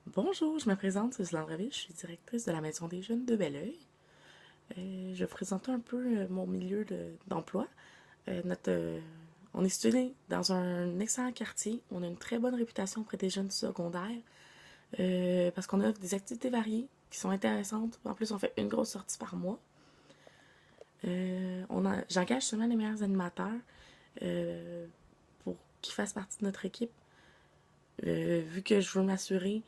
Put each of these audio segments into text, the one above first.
Bonjour, je me présente, c'est Sandra Ville, je suis directrice de la Maison des Jeunes de Belleuil. Je vais présenter un peu mon milieu d'emploi. On est situé dans un excellent quartier. On a une très bonne réputation auprès des jeunes secondaires parce qu'on offre des activités variées qui sont intéressantes. En plus, on fait une grosse sortie par mois. J'engage seulement les meilleurs animateurs euh, pour qu'ils fassent partie de notre équipe, vu que je veux m'assurer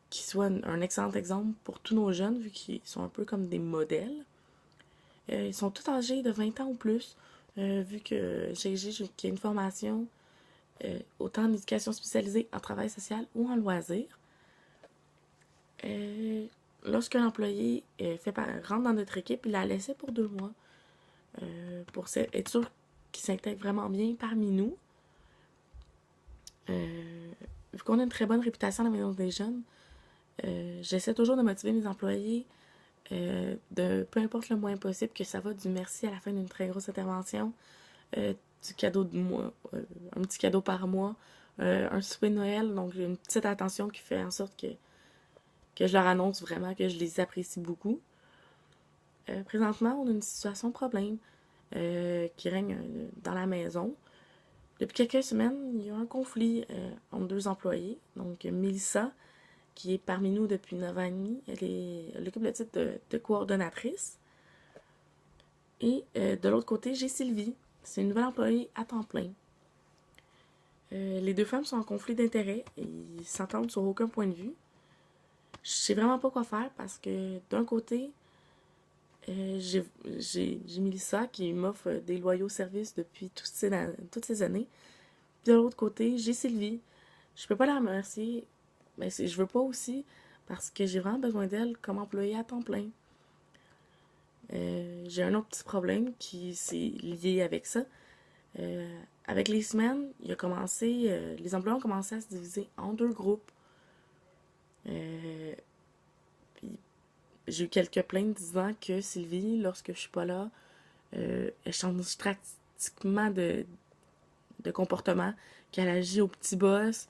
qui soit un excellent exemple pour tous nos jeunes, vu qu'ils sont un peu comme des modèles. Ils sont tous âgés de 20 ans ou plus, vu que j'ai une formation autant en éducation spécialisée en travail social ou en loisirs. Euh, Lorsqu'un employé rentre dans notre équipe, il la laissait pour 2 mois pour être sûr qu'il s'intègre vraiment bien parmi nous. Vu qu'on a une très bonne réputation à la Maison des Jeunes, j'essaie toujours de motiver mes employés de peu importe le moins possible, que ça va du merci à la fin d'une très grosse intervention, du cadeau de mois, un petit cadeau par mois, un souper de Noël, donc une petite attention qui fait en sorte que je leur annonce vraiment que je les apprécie beaucoup. Présentement, on a une situation de problème qui règne dans la maison. Depuis quelques semaines, il y a un conflit entre deux employés. Donc, Mélissa, qui est parmi nous depuis 9 ans et demi, elle occupe le titre de coordonnatrice. Et de l'autre côté, j'ai Sylvie. C'est une nouvelle employée à temps plein. Les deux femmes sont en conflit d'intérêts et ils s'entendent sur aucun point de vue. Je sais vraiment pas quoi faire parce que d'un côté, j'ai Mélissa qui m'offre des loyaux services depuis toutes ces années. Puis de l'autre côté, j'ai Sylvie. Je peux pas la remercier, mais je veux pas aussi parce que j'ai vraiment besoin d'elle comme employée à temps plein. J'ai un autre petit problème qui s'est lié avec ça. Avec les semaines, les employés ont commencé à se diviser en deux groupes. Euh, Puis j'ai eu quelques plaintes disant que Sylvie, lorsque je suis pas là, elle change drastiquement de comportement, qu'elle agit au petit boss,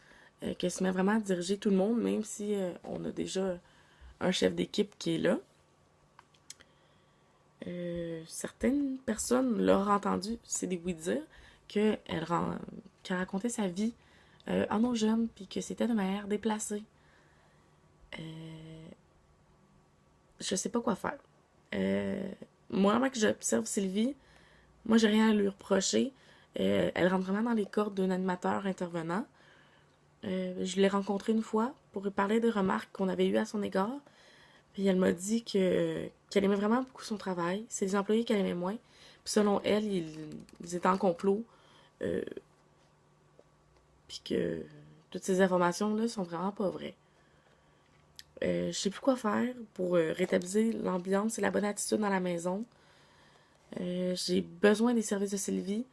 qu'elle se met vraiment à diriger tout le monde, même si on a déjà un chef d'équipe qui est là. Certaines personnes l'auraient entendu, c'est des oui-dire, qu'elle racontait sa vie en nos jeunes, puis que c'était de manière déplacée. Euh, je sais pas quoi faire. Euh, Moi, que j'observe Sylvie, moi, j'ai rien à lui reprocher. Elle rentre vraiment dans les cordes d'un animateur intervenant. Je l'ai rencontrée une fois pour lui parler des remarques qu'on avait eues à son égard. Puis elle m'a dit qu'elle aimait vraiment beaucoup son travail. C'est des employés qu'elle aimait moins. Puis selon elle, ils étaient en complot. Euh, Puis que toutes ces informations-là sont vraiment pas vraies. Je sais plus quoi faire pour rétablir l'ambiance et la bonne attitude dans la maison. J'ai besoin des services de Sylvie.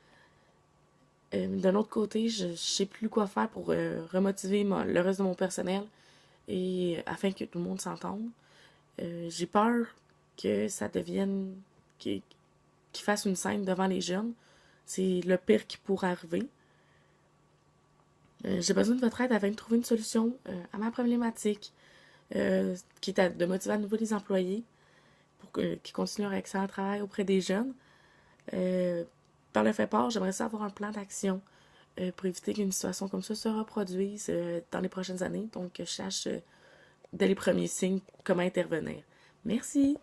D'un autre côté, je sais plus quoi faire pour remotiver le reste de mon personnel et afin que tout le monde s'entende. J'ai peur que ça devienne qu'il fasse une scène devant les jeunes. C'est le pire qui pourrait arriver. J'ai besoin de votre aide afin de trouver une solution à ma problématique, qui est de motiver à nouveau les employés pour qu'ils continuent leur excellent travail auprès des jeunes. Par le fait part, j'aimerais ça avoir un plan d'action pour éviter qu'une situation comme ça se reproduise dans les prochaines années. Donc, que je sache dès les premiers signes comment intervenir. Merci!